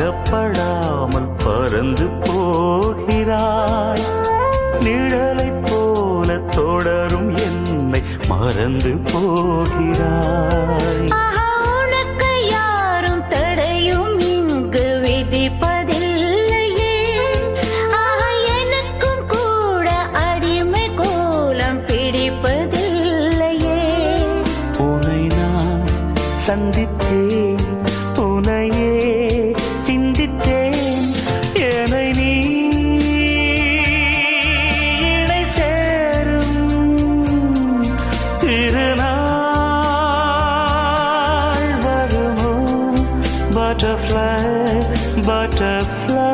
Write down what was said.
அகப்படாமல் பறந்து போகிறாய். நிழலைப் போல தொடரும் என்னை மறந்து போகிறாய். உனக்கு யாரும் தடையும் இங்கு விதிப்பதில்லையே. எனக்கும் கூட அடிமை கோலம் பிடிப்பதில்லையே. உன்னை நான் சந்தித்தேன், உன்னையே சிந்தித்தேன். என்னை நீ இணை சேரும் திருநாள் வருமோ? Butterfly, butterfly.